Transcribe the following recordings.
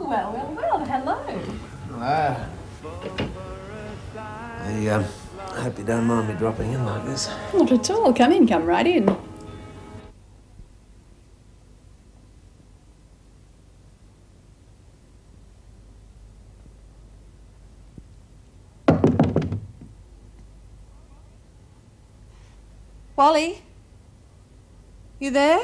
Well, hello. Hello. I hope you don't mind me dropping in like this. Not at all. Come in, come right in. Wally? You there?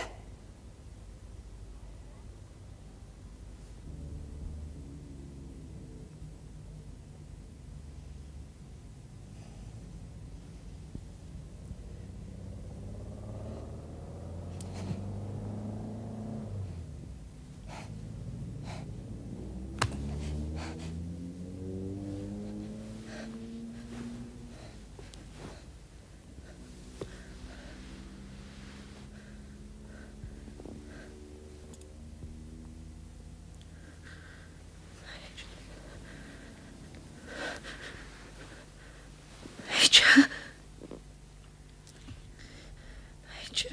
Major. Major.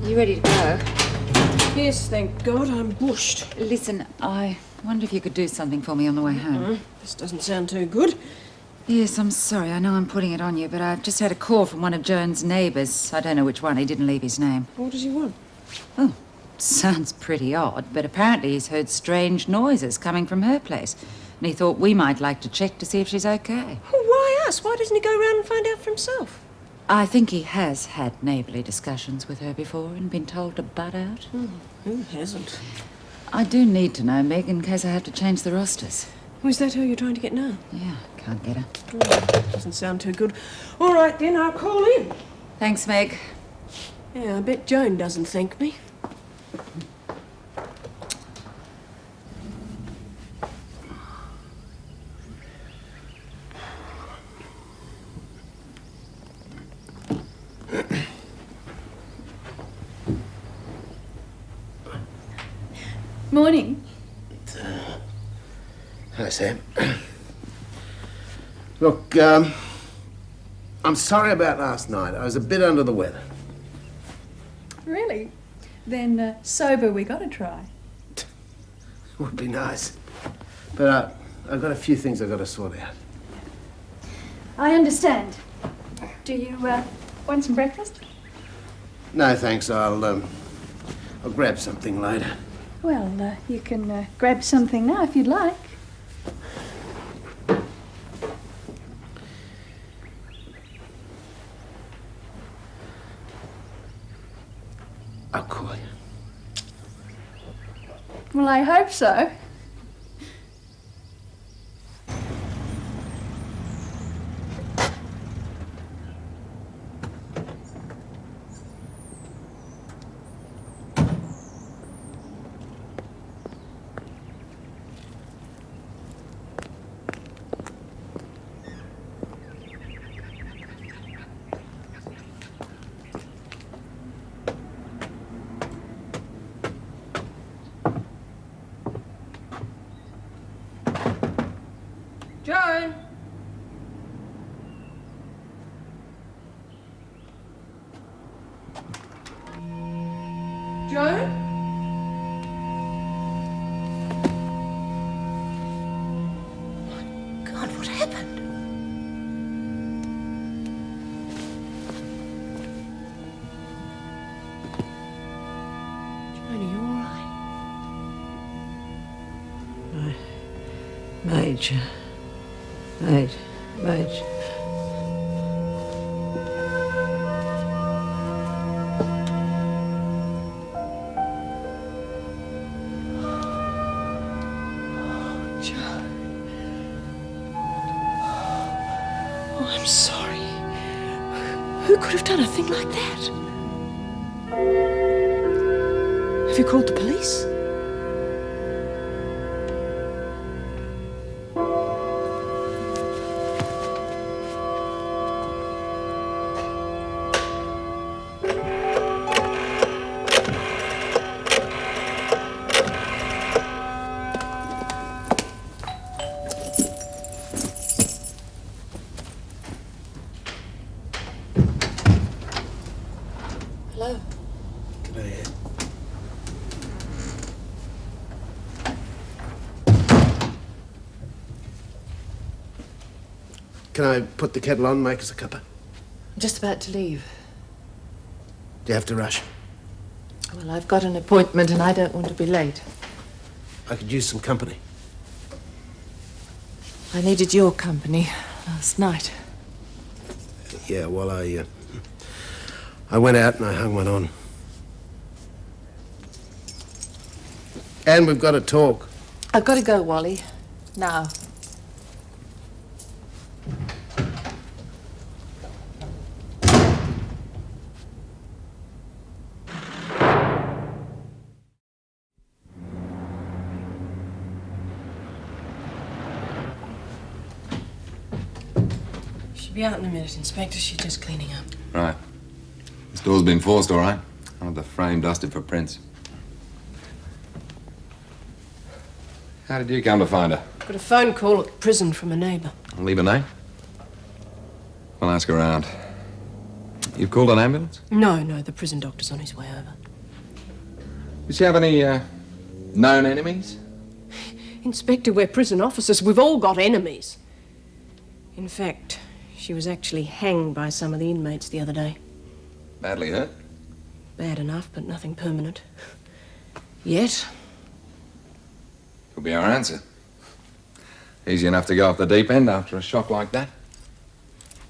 You ready to go? Yes, thank God, I'm bushed. Listen, I wonder if you could do something for me on the way home. This doesn't sound too good. Yes, I'm sorry. I know I'm putting it on you, but I've just had a call from one of Joan's neighbours. I don't know which one. He didn't leave his name. What does he want? Oh, sounds pretty odd, but apparently he's heard strange noises coming from her place. And he thought we might like to check to see if she's okay. Well, why us? Why doesn't he go round and find out for himself? I think he has had neighbourly discussions with her before and been told to butt out. Who hasn't? I do need to know, Meg, in case I have to change the rosters. Was that who you're trying to get now? Yeah, can't get her. Doesn't sound too good. All right, then, I'll call in. Thanks, Meg. Yeah, I bet Joan doesn't thank me. Morning. Hi, Sam. Look, I'm sorry about last night. I was a bit under the weather. Really? Then sober we gotta try. Would be nice. But I've got a few things I've got to sort out. I understand. Do you want some breakfast? No, thanks. I'll grab something later. Well, you can grab something now if you'd like. I'll call you. Well, I hope so. Joan! Joan? My God, what happened? Joan, are you all right? Major. Major. sorry. Who could have done a thing like that? Have you called the police? Hello. G'day, Ann. Can I put the kettle on, make us a cuppa? I'm just about to leave. Do you have to rush? Well, I've got an appointment and I don't want to be late. I could use some company. I needed your company last night. Yeah, well, I went out and I hung one on. And we've got to talk. I've got to go, Wally. Now. She'll be out in a minute, Inspector. She's just cleaning up. Right. This door's been forced, all right. I'll have the frame dusted for prints. How did you come to find her? Got a phone call at the prison from a neighbour. I'll leave a name. We'll ask around. You've called an ambulance? No, the prison doctor's on his way over. Did she have any, known enemies? Inspector, we're prison officers. We've all got enemies. In fact, she was actually hanged by some of the inmates the other day. Badly hurt? Bad enough, but nothing permanent. Yet. Could be our answer. Easy enough to go off the deep end after a shock like that.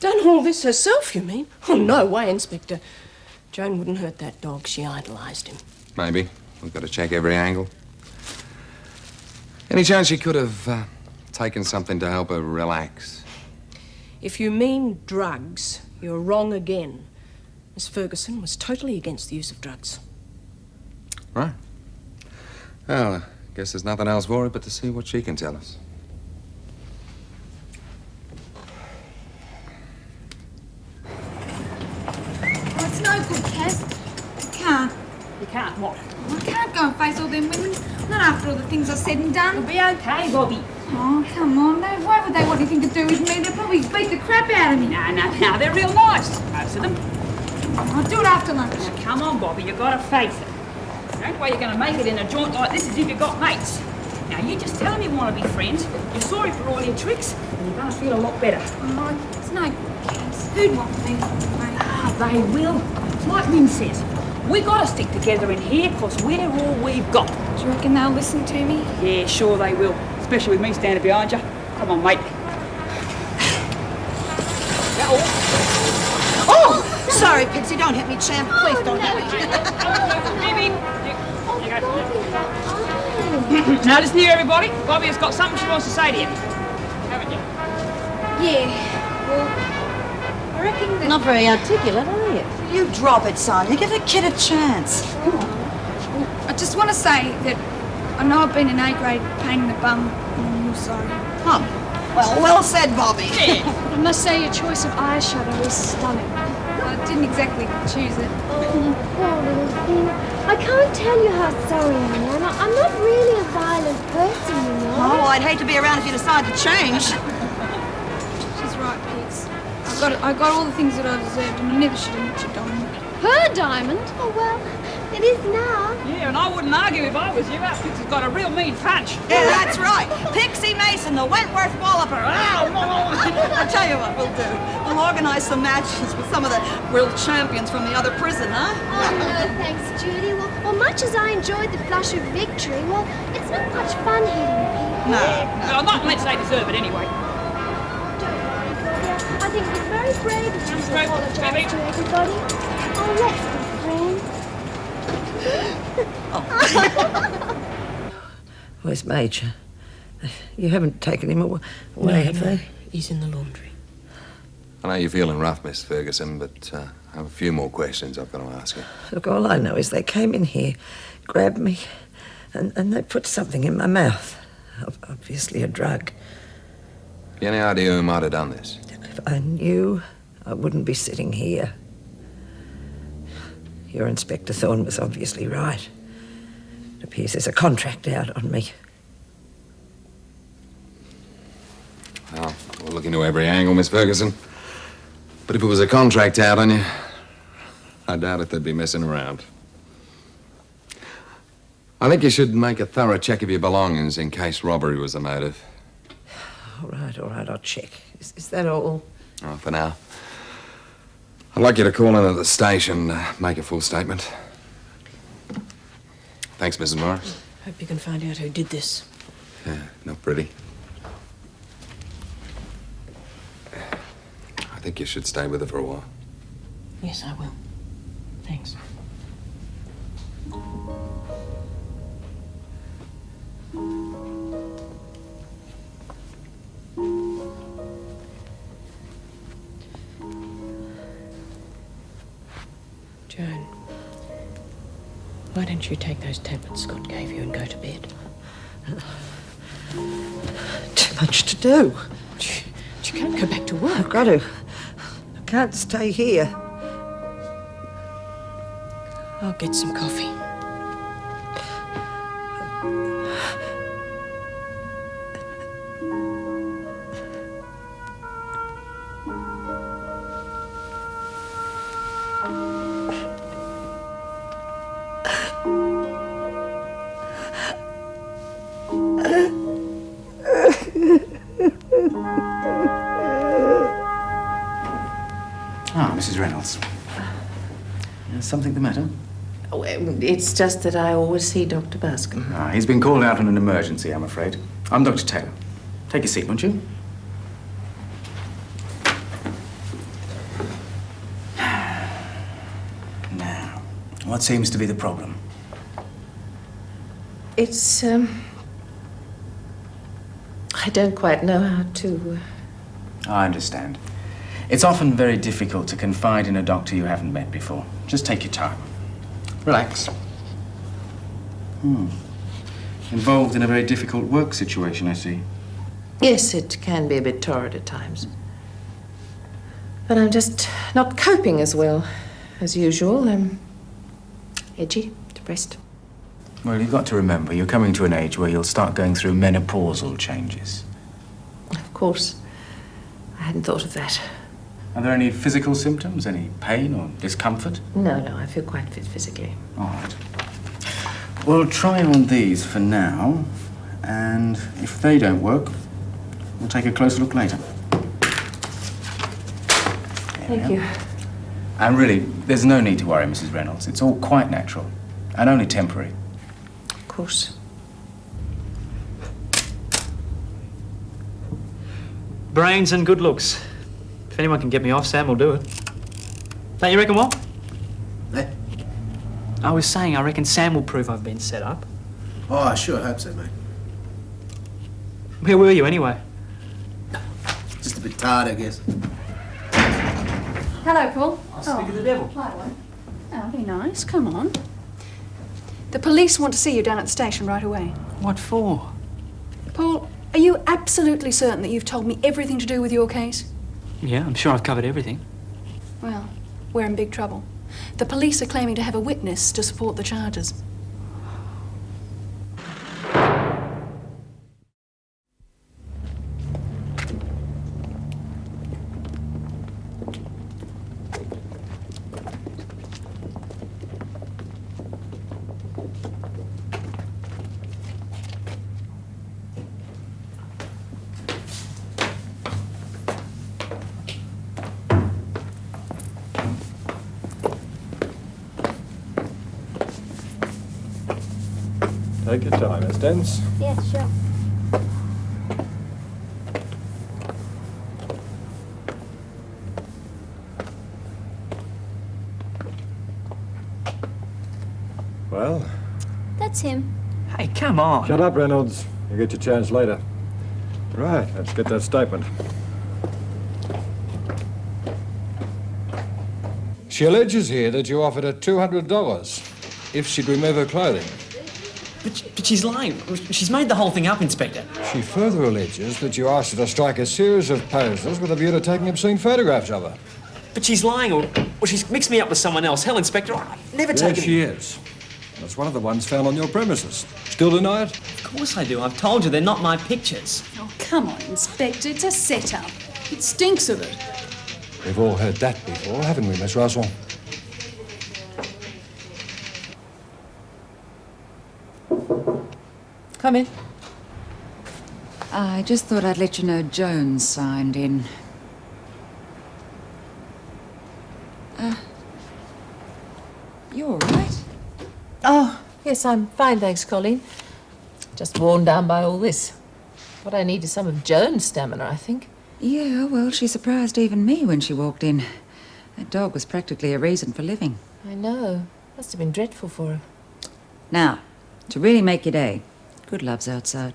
Done all this herself, you mean? Oh, no way, Inspector. Joan wouldn't hurt that dog. She idolized him. Maybe. We've got to check every angle. Any chance she could have taken something to help her relax? If you mean drugs, you're wrong again. Miss Ferguson was totally against the use of drugs. Right. Well, I guess there's nothing else for it but to see what she can tell us. Oh, it's no good, Kaz. I can't. You can't what? I can't go and face all them women. Not after all the things I've said and done. You'll be okay, Bobby. Oh, come on. Why would they want anything to do with me? They'll probably beat the crap out of me. No, they're real nice, most of them. I'll do it after lunch. Now, come on, Bobby, you gotta face it. The only way you're gonna make it in a joint like this is if you've got mates. Now, you just tell them you want to be friends, you're sorry for all your tricks, and you're gonna feel a lot better. Oh, it's no good, Kaz. Who'd want me, mate? They will. It's like Lynn says. We gotta stick together in here, because we're all we've got. Do you reckon they'll listen to me? Yeah, sure they will. Especially with me standing behind you. Come on, mate. Oh! Sorry, Pixie, don't hit me, champ. Please don't hit me. Now listen here, everybody. Bobby has got something she wants to say to you. Haven't you? Yeah. Well, I reckon that... Not very articulate, are you? You drop it, Sonia. Give the kid a chance. I just want to say that I know I've been an A-grade pain in the bum, and I'm real sorry. Huh. Well said, Bobby. I must say your choice of eyeshadow is stunning. I didn't exactly choose it. Oh, poor little thing. I can't tell you how sorry I am. I'm not really a violent person, you know. Oh, I'd hate to be around if you decide to change. She's right, Pigs. I got all the things that I deserved, and I never should have met your Diamond. Her diamond? Oh, well, it is now. Yeah, and I wouldn't argue if I was you. That Pixie's got a real mean punch. Yeah, that's right. Pixie Mason, the Wentworth Walloper. I'll tell you what we'll do. We'll organize some matches with some of the world champions from the other prison, huh? Oh, no, thanks, Judy. Well, much as I enjoyed the flush of victory, well, it's not much fun hitting people. No. Well, not unless they deserve it anyway. Don't worry, Claudia. I think it's very brave of you to Brave, apologize baby. to everybody. Oh, let's be friends. Where's Major? You haven't taken him away, have they? He's in the laundry. I know you're feeling rough, Miss Ferguson, but I have a few more questions I've got to ask you. Look, all I know is they came in here, grabbed me, and they put something in my mouth. Obviously a drug. You any idea who might have done this? If I knew, I wouldn't be sitting here. Your Inspector Thorne was obviously right. It appears there's a contract out on me. Well, we'll look into every angle, Miss Ferguson. But if it was a contract out on you, I doubt if they'd be messing around. I think you should make a thorough check of your belongings in case robbery was the motive. All right, I'll check. Is that all? Oh, for now. I'd like you to call in at the station, make a full statement. Thanks, Mrs. Morris. Hope you can find out who did this. Yeah, not pretty. I think you should stay with her for a while. Yes, I will. Thanks. Joan, why don't you take those tablets Scott gave you and go to bed? Too much to do. You can't go back to work. I've got to. I can't stay here. I'll get some coffee. Ah, Mrs. Reynolds. Is something the matter? Oh, it's just that I always see Dr. Bascom. Ah, he's been called out on an emergency, I'm afraid. I'm Dr. Taylor. Take a seat, won't you? Now, what seems to be the problem? It's, I don't quite know how to... I understand. It's often very difficult to confide in a doctor you haven't met before. Just take your time. Relax. Involved in a very difficult work situation, I see. Yes, it can be a bit torrid at times. But I'm just not coping as well as usual. I'm edgy, depressed. Well, you've got to remember, you're coming to an age where you'll start going through menopausal changes. Of course. I hadn't thought of that. Are there any physical symptoms? Any pain or discomfort? No, I feel quite fit physically. All right. We'll try on these for now, and if they don't work, we'll take a closer look later. Thank you. And really, there's no need to worry, Mrs. Reynolds. It's all quite natural, and only temporary. Of course. Brains and good looks. If anyone can get me off, Sam will do it. Don't you reckon what? Eh? I was saying, I reckon Sam will prove I've been set up. Oh, I sure hope so, mate. Where were you anyway? Just a bit tired, I guess. Hello, Paul. I'll speak of the devil. Hi, one. Oh, be nice. Come on. The police want to see you down at the station right away. What for? Paul, are you absolutely certain that you've told me everything to do with your case? Yeah, I'm sure I've covered everything. Well, we're in big trouble. The police are claiming to have a witness to support the charges. Take your time, Miss Dents. Yes, sure. Well? That's him. Hey, come on. Shut up, Reynolds. You'll get your chance later. Right, let's get that statement. She alleges here that you offered her $200 if she'd remove her clothing. But she's lying. She's made the whole thing up, Inspector. She further alleges that you asked her to strike a series of poses with a view to taking obscene photographs of her. But she's lying, or she's mixed me up with someone else. Hell, Inspector, I've never taken... Yes, she is. That's one of the ones found on your premises. Still deny it? Of course I do. I've told you they're not my pictures. Oh, come on, Inspector. It's a setup. It stinks of it. We've all heard that before, haven't we, Miss Russell? Come in. I just thought I'd let you know Jones signed in. You all right? Oh, yes, I'm fine, thanks, Colleen. Just worn down by all this. What I need is some of Joan's stamina, I think. Yeah, well, she surprised even me when she walked in. That dog was practically a reason for living. I know. Must have been dreadful for her. Now, to really make your day, good love's outside.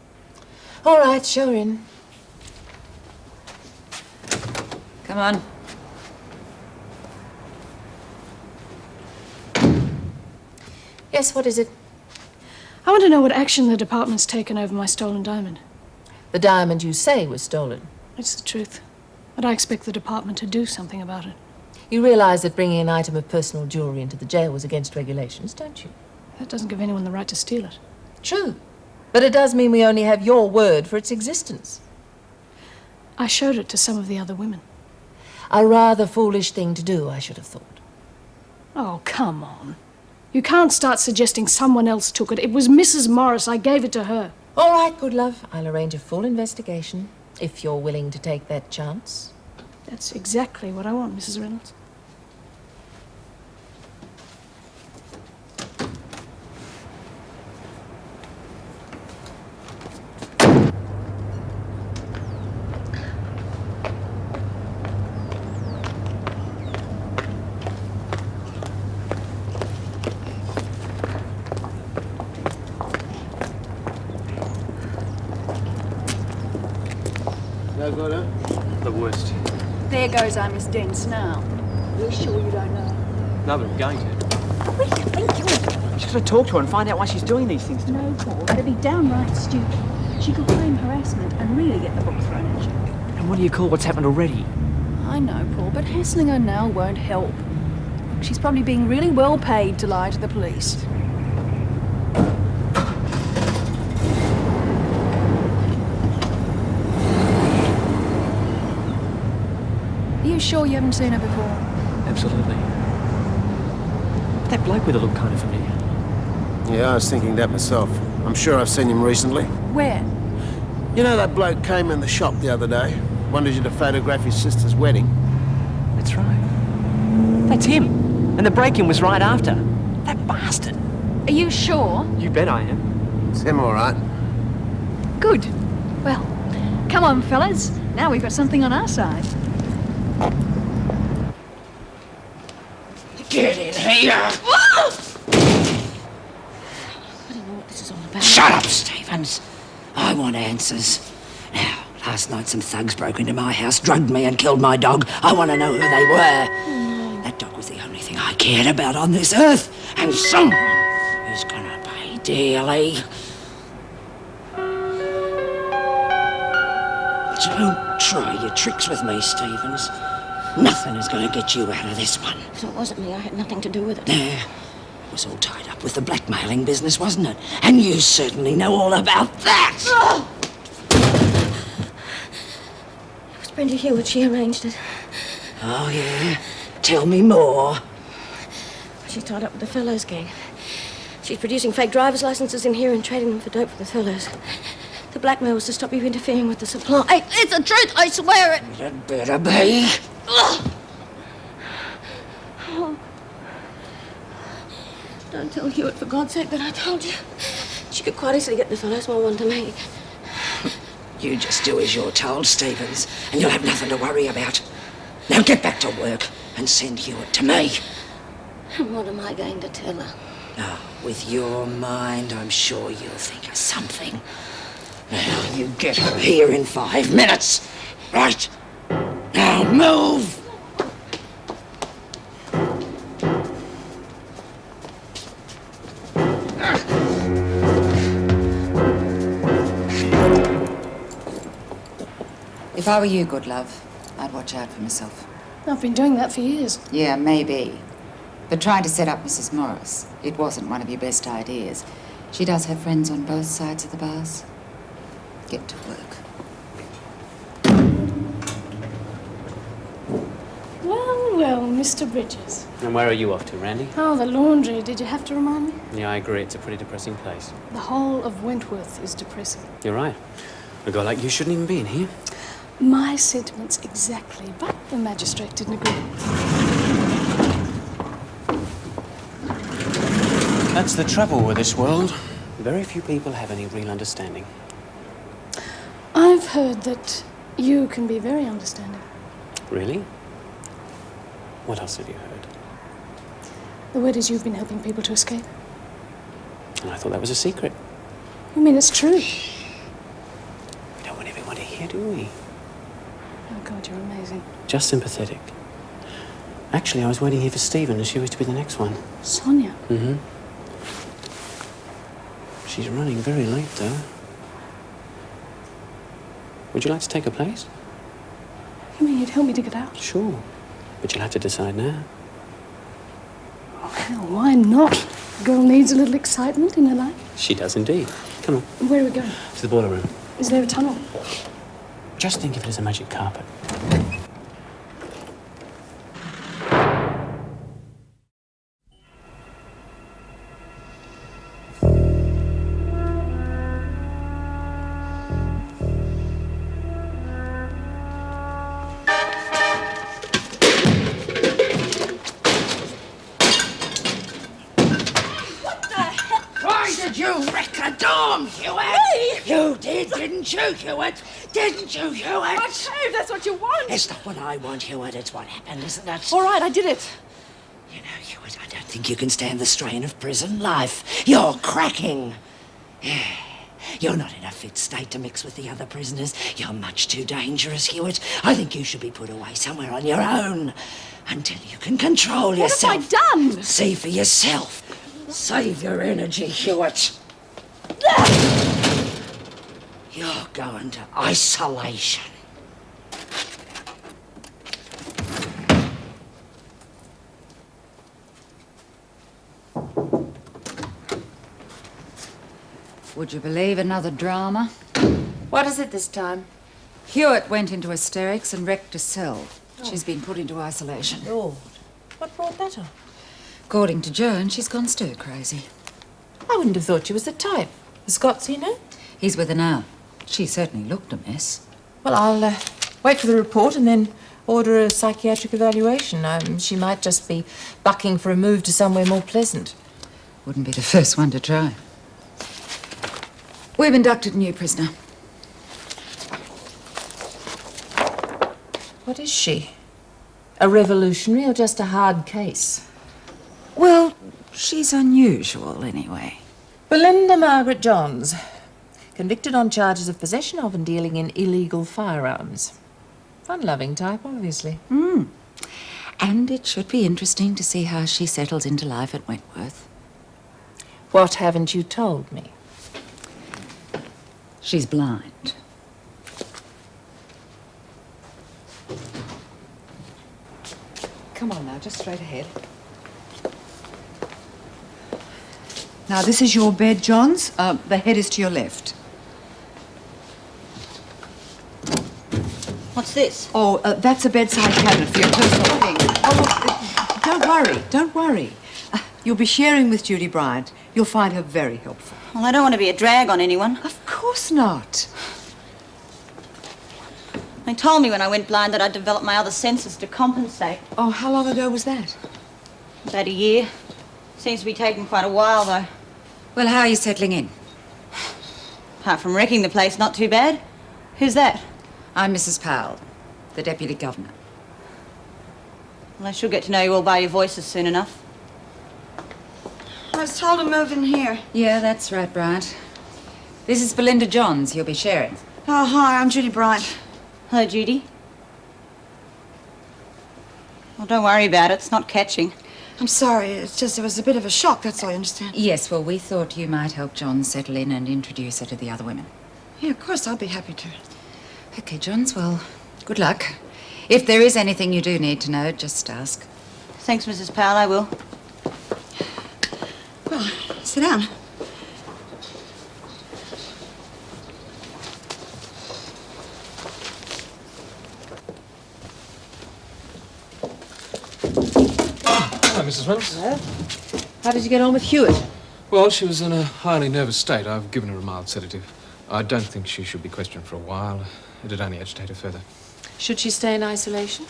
All right, show her in. Come on. Yes, what is it? I want to know what action the department's taken over my stolen diamond. The diamond you say was stolen. It's the truth. But I expect the department to do something about it. You realize that bringing an item of personal jewelry into the jail was against regulations, don't you? That doesn't give anyone the right to steal it. True. But it does mean we only have your word for its existence. I showed it to some of the other women. A rather foolish thing to do, I should have thought. Oh, come on. You can't start suggesting someone else took it. It was Mrs. Morris. I gave it to her. All right, good love. I'll arrange a full investigation, if you're willing to take that chance. That's exactly what I want, Mrs. Reynolds. No good, huh? The worst. There goes our Miss Dents now. You're sure you don't know? No, but I'm going to. Where do you think you're... I'm just going to talk to her and find out why she's doing these things to me. No, Paul. That'd be downright stupid. She could claim harassment and really get the book thrown at you. And what do you call what's happened already? I know, Paul, but hassling her now won't help. She's probably being really well paid to lie to the police. Are you sure you haven't seen her before? Absolutely. That bloke with her looked kind of familiar. Yeah, I was thinking that myself. I'm sure I've seen him recently. Where? You know that bloke came in the shop the other day? Wanted you to photograph his sister's wedding? That's right. That's him. And the break-in was right after. That bastard. Are you sure? You bet I am. It's him, all right. Good. Well, come on, fellas. Now we've got something on our side. Get in here! I don't know what this is all about. Shut up, Stevens. I want answers. Now, last night some thugs broke into my house, drugged me and killed my dog. I want to know who they were. That dog was the only thing I cared about on this earth. And someone is gonna pay dearly. Don't try your tricks with me, Stevens. Nothing is going to get you out of this one. So it wasn't me. I had nothing to do with it. Yeah. It was all tied up with the blackmailing business, wasn't it? And you certainly know all about that. Oh! It was Brenda Hewitt. She arranged it. Oh, yeah? Tell me more. She's tied up with the Fellows gang. She's producing fake driver's licenses in here and trading them for dope for the Fellows. The blackmail was to stop you interfering with the supply. It's the truth, I swear it! It better be. Oh. Don't tell Hewitt, for God's sake, that I told you. She could quite easily get the Fellows more one to me. You just do as you're told, Stevens, and you'll have nothing to worry about. Now get back to work and send Hewitt to me. And what am I going to tell her? Now, with your mind, I'm sure you'll think of something. Now, you get her here in 5 minutes. Right? Now, move! If I were you, good love, I'd watch out for myself. I've been doing that for years. Yeah, maybe. But trying to set up Mrs. Morris, it wasn't one of your best ideas. She does have friends on both sides of the bars. Get to work. Well, Mr. Bridges. And where are you off to, Randy? Oh, the laundry. Did you have to remind me? Yeah, I agree. It's a pretty depressing place. The whole of Wentworth is depressing. You're right. A guy like you shouldn't even be in here. My sentiments exactly, but the magistrate didn't agree. That's the trouble with this world. Very few people have any real understanding. I've heard that you can be very understanding. Really? What else have you heard? The word is you've been helping people to escape. And I thought that was a secret. You mean it's true? We don't want everyone to hear, do we? Oh, God, you're amazing. Just sympathetic. Actually, I was waiting here for Stephen, and she was to be the next one. Sonia? Mm-hmm. She's running very late, though. Would you like to take her place? You mean you'd help me to get out? Sure. But you'll have to decide now. Oh, hell, why not? A girl needs a little excitement in her life. She does indeed. Come on. Where are we going? To the boiler room. Is there a tunnel? Just think of it as a magic carpet. You did, didn't you, Hewitt? Didn't you, Hewitt? But, Shave, that's what you want. It's not what I want, Hewitt. It's what happened, isn't it? All right, I did it. You know, Hewitt, I don't think you can stand the strain of prison life. You're cracking. You're not in a fit state to mix with the other prisoners. You're much too dangerous, Hewitt. I think you should be put away somewhere on your own until you can control yourself. What have I done? See for yourself. Save your energy, Hewitt. You're going to isolation. Would you believe another drama? What is it this time? Hewitt went into hysterics and wrecked a cell. She's been put into isolation. Lord, what brought that on? According to Joan, she's gone stir-crazy. I wouldn't have thought she was the type. Has Scott seen her? He's with her now. She certainly looked a mess. Well, I'll wait for the report and then order a psychiatric evaluation. She might just be bucking for a move to somewhere more pleasant. Wouldn't be the first one to try. We've inducted a new prisoner. What is she? A revolutionary or just a hard case? Well, she's unusual anyway. Belinda Margaret Johns. Convicted on charges of possession of and dealing in illegal firearms. Fun-loving type, obviously. And it should be interesting to see how she settles into life at Wentworth. What haven't you told me? She's blind. Come on now, just straight ahead. Now, this is your bed, Johns. The head is to your left. What's this? Oh, that's a bedside cabinet for your personal things. Oh, don't worry. You'll be sharing with Judy Bryant. You'll find her very helpful. Well, I don't want to be a drag on anyone. Of course not. They told me when I went blind that I'd develop my other senses to compensate. Oh, how long ago was that? About a year. Seems to be taking quite a while, though. Well, how are you settling in? Apart from wrecking the place, not too bad. Who's that? I'm Mrs. Powell, the Deputy Governor. Well, I should get to know you all by your voices soon enough. I was told to move in here. Yeah, that's right, Bryant. This is Belinda Johns you'll be sharing. Oh, hi, I'm Judy Bryant. Hello, Judy. Well, don't worry about it. It's not catching. I'm sorry. It's just it was a bit of a shock, that's all, you understand? Yes, well, we thought you might help John settle in and introduce her to the other women. Yeah, of course, I'll be happy to. Okay, Johns, well, good luck. If there is anything you do need to know, just ask. Thanks, Mrs. Powell, I will. Well, sit down. Hello, Mrs. Holmes. Hello. How did you get on with Hewitt? Well, she was in a highly nervous state. I've given her a mild sedative. I don't think she should be questioned for a while. It'd only agitate her further. Should she stay in isolation?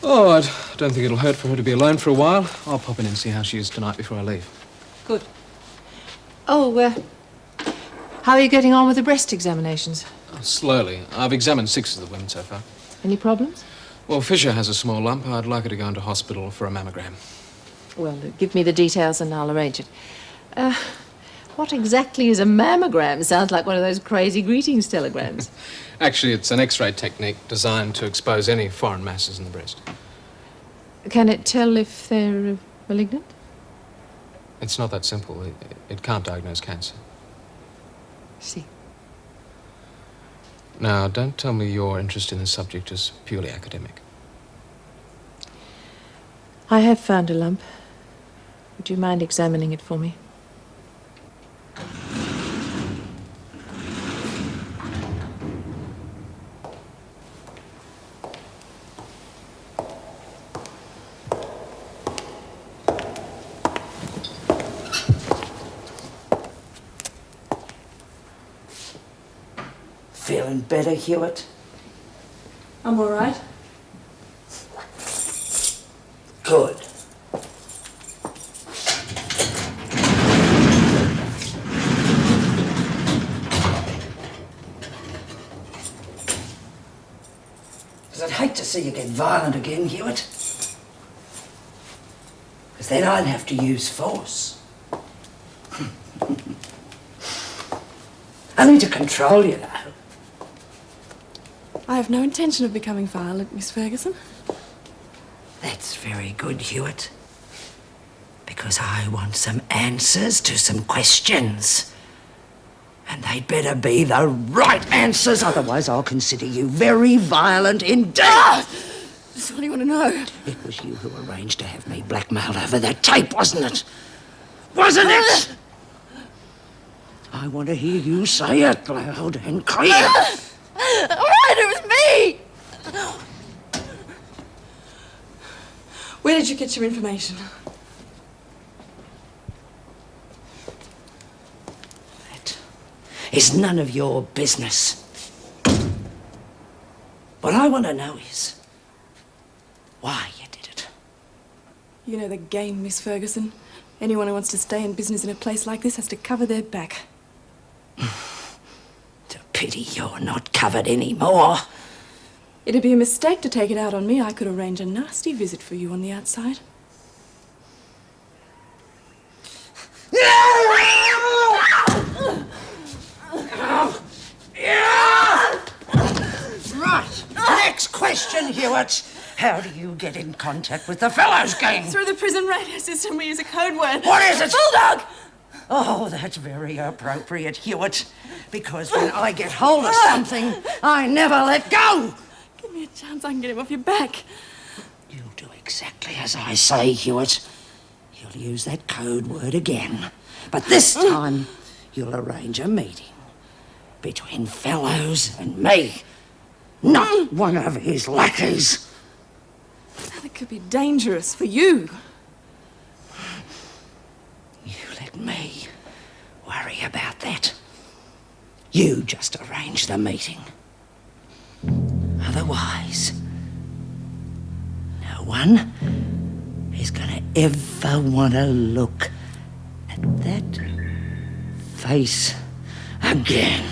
Oh, I don't think it'll hurt for her to be alone for a while. I'll pop in and see how she is tonight before I leave. Good. Oh, how are you getting on with the breast examinations? Slowly. I've examined 6 of the women so far. Any problems? Well, Fisher has a small lump. I'd like her to go into hospital for a mammogram. Well, give me the details and I'll arrange it. What exactly is a mammogram? Sounds like one of those crazy greetings telegrams. Actually, it's an X-ray technique designed to expose any foreign masses in the breast. Can it tell if they're malignant? It's not that simple. It can't diagnose cancer. See. Now, don't tell me your interest in the subject is purely academic. I have found a lump. Would you mind examining it for me? Feeling better, Hewitt? I'm all right. Good. Because I'd hate to see you get violent again, Hewitt. Because then I'd have to use force. Only to control you, though. I have no intention of becoming violent, Miss Ferguson. That's very good, Hewitt. Because I want some answers to some questions. And they'd better be the right answers, otherwise I'll consider you very violent indeed. That's all you want to know. It was you who arranged to have me blackmailed over that tape, wasn't it? Wasn't it? I want to hear you say it loud and clear. All right, it was me! Where did you get your information? It's none of your business. What I want to know is why you did it. You know the game, Miss Ferguson. Anyone who wants to stay in business in a place like this has to cover their back. It's a pity you're not covered anymore. It'd be a mistake to take it out on me. I could arrange a nasty visit for you on the outside. Right. Next question, Hewitt. How do you get in contact with the fellows gang? Through the prison radio system, we use a code word. What is it? Bulldog! Oh, that's very appropriate, Hewitt. Because when I get hold of something, I never let go. Give me a chance, I can get him off your back. You'll do exactly as I say, Hewitt. You'll use that code word again. But this time, you'll arrange a meeting between Fellows and me. Not one of his lackeys. That could be dangerous for you. You let me worry about that. You just arrange the meeting. Otherwise, no one is gonna ever want to look at that face again.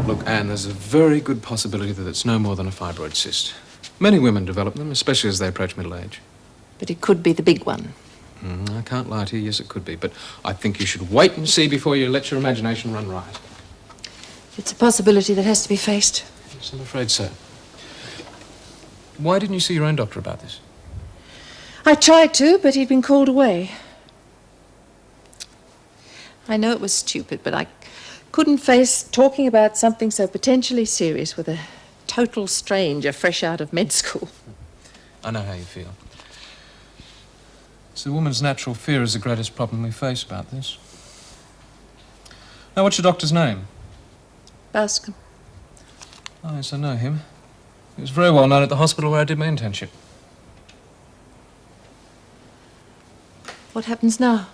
Look, Anne, there's a very good possibility that it's no more than a fibroid cyst. Many women develop them, especially as they approach middle age. But it could be the big one. I can't lie to you, yes, it could be. But I think you should wait and see before you let your imagination run riot. It's a possibility that has to be faced. Yes, I'm afraid so. Why didn't you see your own doctor about this? I tried to, but he'd been called away. I know it was stupid, but I couldn't face talking about something so potentially serious with a total stranger fresh out of med school. I know how you feel. It's the woman's natural fear is the greatest problem we face about this. Now, what's your doctor's name? Bascom. Oh, yes, I know him. He was very well known at the hospital where I did my internship. What happens now?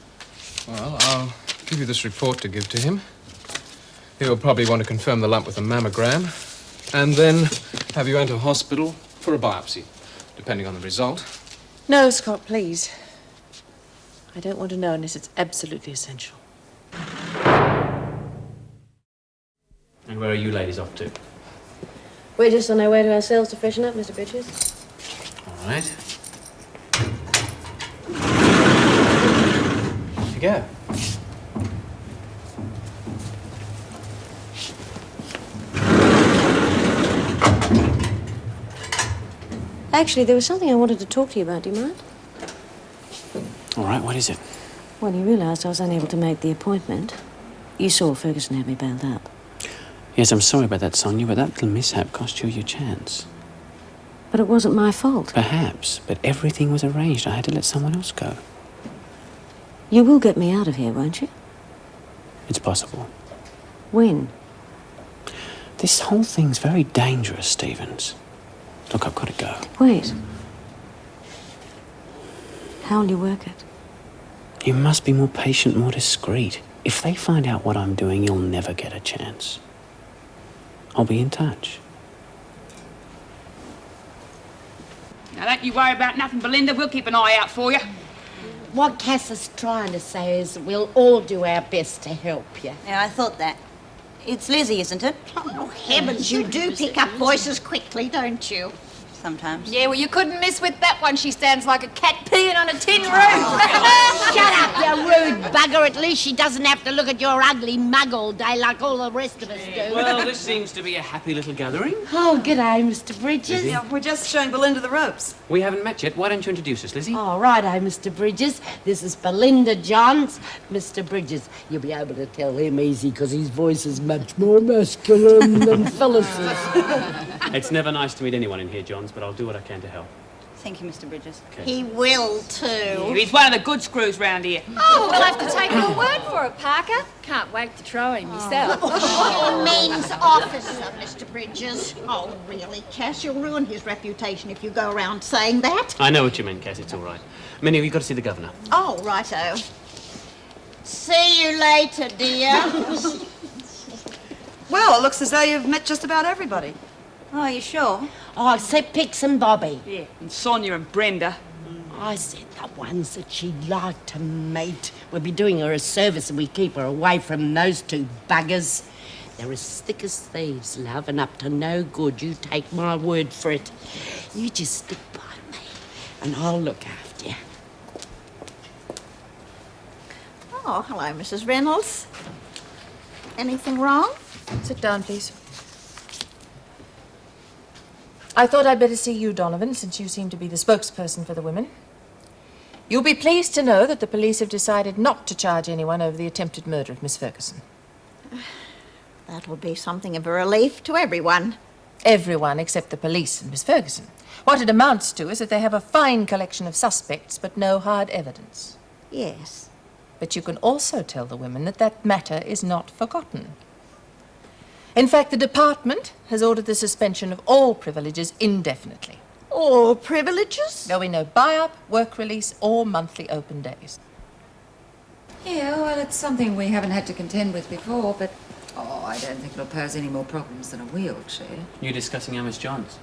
Well, I'll give you this report to give to him. He'll probably want to confirm the lump with a mammogram, and then have you enter hospital for a biopsy, depending on the result. No, Scott, please. I don't want to know unless it's absolutely essential. And where are you ladies off to? We're just on our way to our cells to freshen up, Mr. Bridges. All right. Off you go. Actually, there was something I wanted to talk to you about. Do you mind? All right, what is it? When you realised I was unable to make the appointment, you saw Ferguson had me bailed out. Yes, I'm sorry about that, Sonia, but that little mishap cost you your chance. But it wasn't my fault. Perhaps, but everything was arranged. I had to let someone else go. You will get me out of here, won't you? It's possible. When? This whole thing's very dangerous, Stevens. Look, I've got to go. Wait. How'll you work it? You must be more patient, more discreet. If they find out what I'm doing, you'll never get a chance. I'll be in touch. Now, don't you worry about nothing, Belinda. We'll keep an eye out for you. What Cass is trying to say is we'll all do our best to help you. Yeah, I thought that. It's Lizzie, isn't it? Oh, heavens, you do pick up voices quickly, don't you? Sometimes. Yeah, well, you couldn't miss with that one. She stands like a cat peeing on a tin roof. Shut up, you rude bugger. At least she doesn't have to look at your ugly mug all day like all the rest of us do. Well, this seems to be a happy little gathering. Oh, g'day, Mr. Bridges. Lizzie? Yeah, we're just showing Belinda the ropes. We haven't met yet. Why don't you introduce us, Lizzie? All righto, Mr. Bridges. This is Belinda Johns. Mr. Bridges, you'll be able to tell him easy because his voice is much more masculine than Phyllis's. It's never nice to meet anyone in here, Johns, but I'll do what I can to help. Thank you, Mr. Bridges. Okay. He will too. He's one of the good screws round here. Oh, we'll have to take your word for it, Parker. Can't wait to try him myself. He means officer, Mr. Bridges. Oh, really, Cass? You'll ruin his reputation if you go around saying that. I know what you mean, Cass. It's all right. Minnie, we've got to see the governor. Oh, righto. See you later, dear. Well, it looks as though you've met just about everybody. Oh, are you sure? Oh, except Pix and Bobby. Yeah, and Sonia and Brenda. I said the ones that she'd like to meet. We'll be doing her a service and we keep her away from those two buggers. They're as thick as thieves, love, and up to no good. You take my word for it. You just stick by me and I'll look after you. Oh, hello, Mrs. Reynolds. Anything wrong? Sit down, please. I thought I'd better see you, Donovan, since you seem to be the spokesperson for the women. You'll be pleased to know that the police have decided not to charge anyone over the attempted murder of Miss Ferguson. That will be something of a relief to everyone. Everyone except the police and Miss Ferguson. What it amounts to is that they have a fine collection of suspects, but no hard evidence. Yes. But you can also tell the women that that matter is not forgotten. In fact, the department has ordered the suspension of all privileges indefinitely. All privileges? There'll be no buy-up, work release, or monthly open days. Yeah, well, it's something we haven't had to contend with before, but I don't think it'll pose any more problems than a wheelchair. You're discussing our Miss Johns.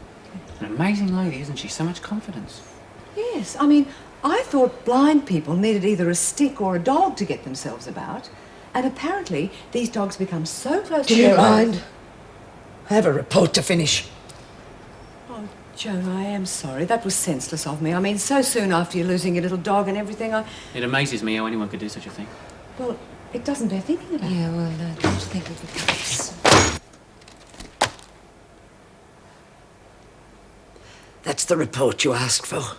An amazing lady, isn't she? So much confidence. Yes, I mean, I thought blind people needed either a stick or a dog to get themselves about. And apparently, these dogs become so close to Do you their mind? I have a report to finish. Oh, Joan, I am sorry. That was senseless of me. I mean, so soon after you're losing your little dog and everything, It amazes me how anyone could do such a thing. Well, it doesn't bear thinking about. Yeah, well, don't think of the police. That's the report you asked for.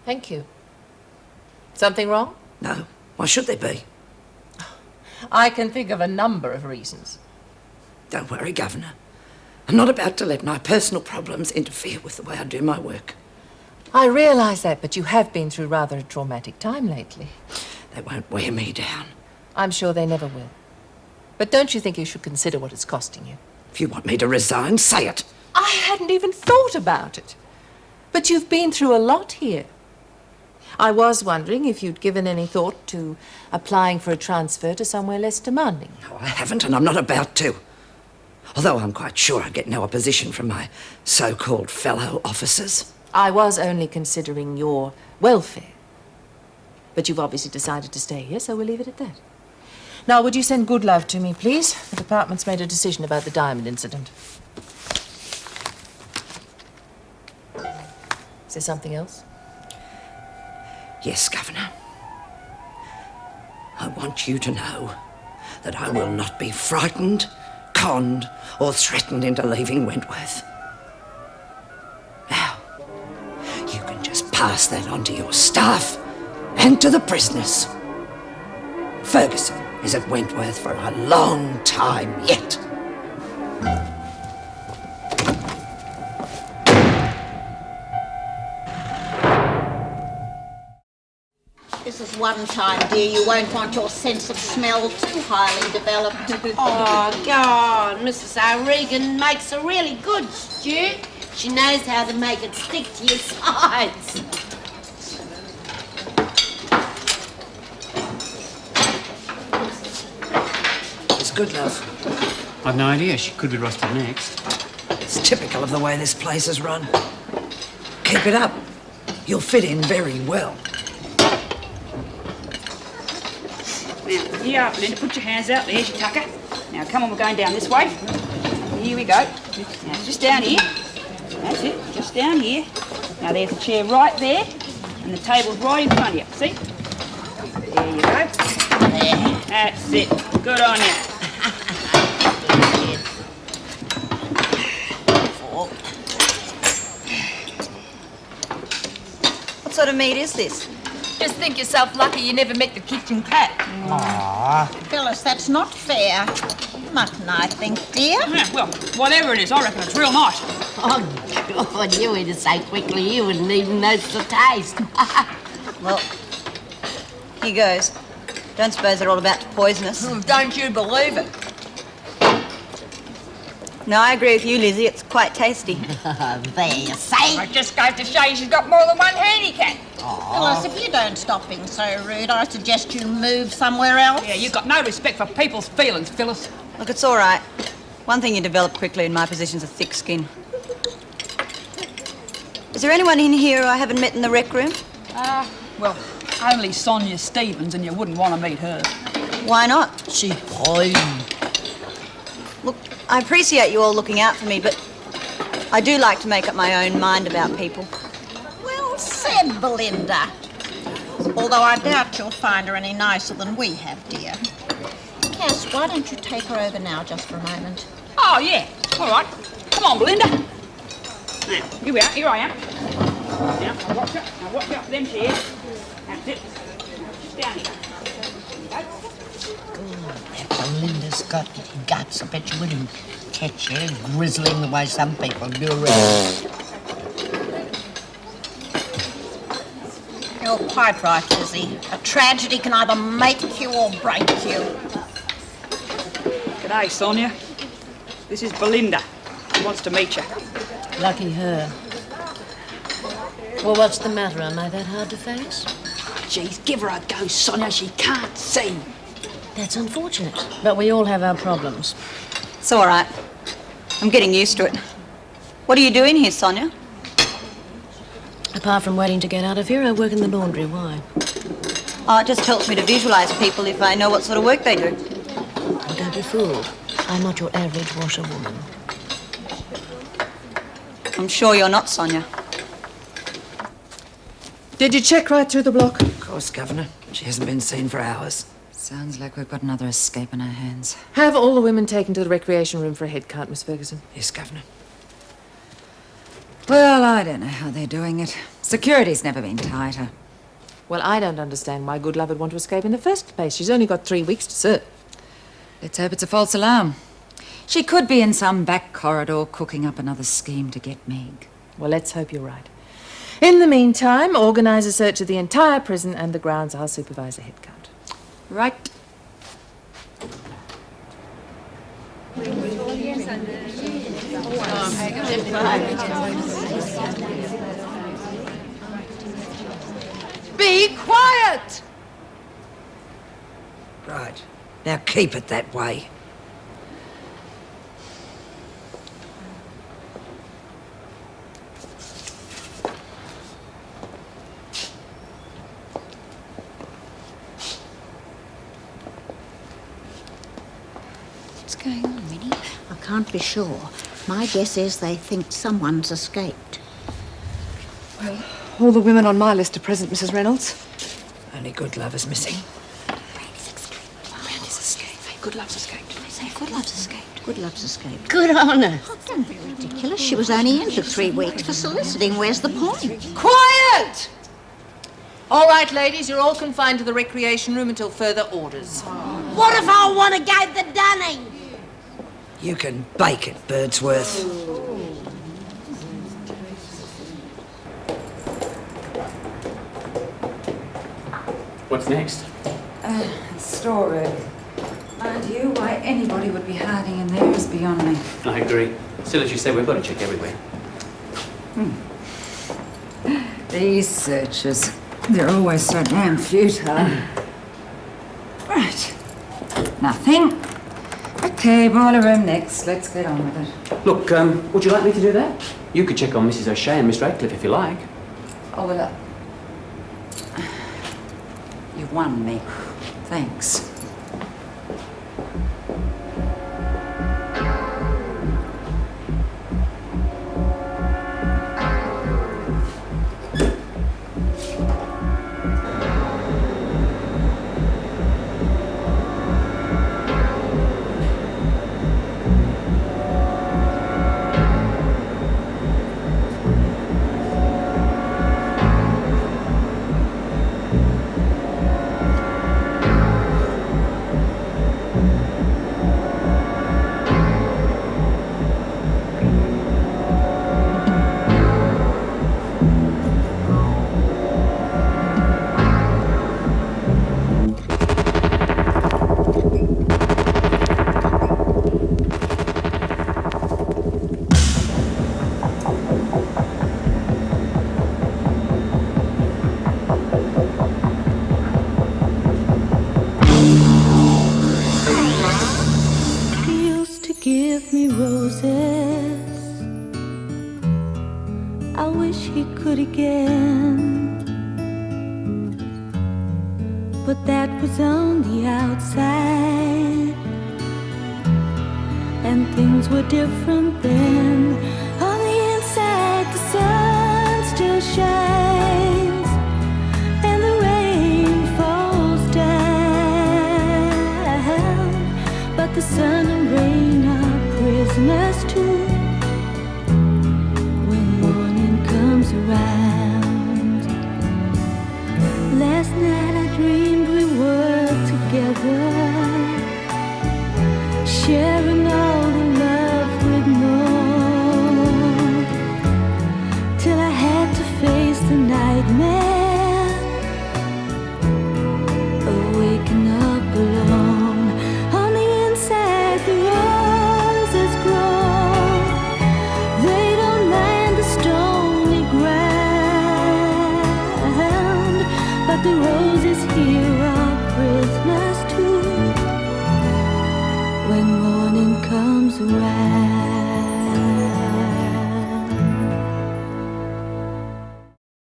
Thank you. Something wrong? No. Why should there be? I can think of a number of reasons. Don't worry, Governor. I'm not about to let my personal problems interfere with the way I do my work. I realise that, but you have been through rather a traumatic time lately. They won't wear me down. I'm sure they never will. But don't you think you should consider what it's costing you? If you want me to resign, say it. I hadn't even thought about it. But you've been through a lot here. I was wondering if you'd given any thought to applying for a transfer to somewhere less demanding. No, I haven't, and I'm not about to. Although I'm quite sure I get no opposition from my so-called fellow officers. I was only considering your welfare. But you've obviously decided to stay here, so we'll leave it at that. Now, would you send good love to me, please? The department's made a decision about the diamond incident. Is there something else? Yes, Governor. I want you to know that I will not be frightened, conned, or threatened into leaving Wentworth. Now, you can just pass that on to your staff and to the prisoners. Ferguson is at Wentworth for a long time yet. This is one time, dear, you won't want your sense of smell too highly developed. Oh, God, Mrs. O'Regan makes a really good stew. She knows how to make it stick to your sides. It's good, love. I've no idea. She could be rusted next. It's typical of the way this place is run. Keep it up. You'll fit in very well. Now, here you are, Belinda. Put your hands out. There's your tucker. Now, come on, we're going down this way. Here we go. Now, just down here. That's it, just down here. Now, there's a chair right there, and the table's right in front of you. See? There you go. There. That's it. Good on you. What sort of meat is this? Just think yourself lucky you never met the kitchen cat. Aww. Phyllis, that's not fair. Mutton, I think, dear. Yeah, well, whatever it is, I reckon it's real nice. Oh, God, you eat it so quickly you wouldn't even notice the taste. Well, here goes. Don't suppose they're all about to poison us. Don't you believe it? No, I agree with you, Lizzie. It's quite tasty. There you say. It just goes to show she's got more than one handicap. Phyllis, if you don't stop being so rude, I suggest you move somewhere else. Yeah, you've got no respect for people's feelings, Phyllis. Look, it's all right. One thing you develop quickly in my position's a thick skin. Is there anyone in here who I haven't met in the rec room? Well, only Sonia Stevens, and you wouldn't want to meet her. Why not? She fine. Look, I appreciate you all looking out for me, but I do like to make up my own mind about people. Well said, Belinda. Although I doubt you'll find her any nicer than we have, dear. Cass, why don't you take her over now just for a moment? Oh, yeah. All right. Come on, Belinda. Now, here we are. Here I am. Now, watch out. Now, watch out for them chairs. That's it. Just down here. If Belinda's got guts, I bet you wouldn't catch her grizzling the way some people do around. You're quite right, Lizzie. A tragedy can either make you or break you. G'day, Sonia. This is Belinda. She wants to meet you. Lucky her. Well, what's the matter? Am I that hard to face? Geez, give her a go, Sonia. She can't see. That's unfortunate. But we all have our problems. It's all right. I'm getting used to it. What are you doing here, Sonia? Apart from waiting to get out of here, I work in the laundry. Why? Oh, it just helps me to visualise people if I know what sort of work they do. Oh, don't be fooled. I'm not your average washerwoman. I'm sure you're not, Sonia. Did you check right through the block? Of course, Governor. She hasn't been seen for hours. Sounds like we've got another escape in our hands. Have all the women taken to the recreation room for a head count, Miss Ferguson. Yes, Governor. Well, I don't know how they're doing it. Security's never been tighter. Well, I don't understand why Goodlove would want to escape in the first place. She's only got 3 weeks to serve. Let's hope it's a false alarm. She could be in some back corridor cooking up another scheme to get Meg. Well, let's hope you're right. In the meantime, organise a search of the entire prison and the grounds. I'll supervise the head count. Right. Be quiet! Right. Now keep it that way. What's going on, Minnie? I can't be sure. My guess is they think someone's escaped. Well, all the women on my list are present, Mrs. Reynolds. Only Goodlove is missing. Brandy's escaped. Goodlove's escaped. They say Goodlove's escaped. Goodlove's escaped. Good on her. Oh, don't be ridiculous. She was only in for 3 weeks for soliciting. Where's the point? Quiet! All right, ladies, you're all confined to the recreation room until further orders. What if I want to go the dunning? You can bake it, Birdsworth. What's next? Storeroom. Mind you, why anybody would be hiding in there is beyond me. I agree. Still, as you say, we've got to check everywhere. These searches, they're always so damn futile. Right. Nothing. Okay, boiler room next. Let's get on with it. Look, would you like me to do that? You could check on Mrs. O'Shea and Miss Radcliffe if you like. Oh, well, you've won me. Thanks. Give me roses. I wish he could again, but that was on the outside, and things were different then. On the inside, the sun still shines, and the rain falls down, but the sun and rain prisoners too. When morning comes around, last night I dreamed we were together, sharing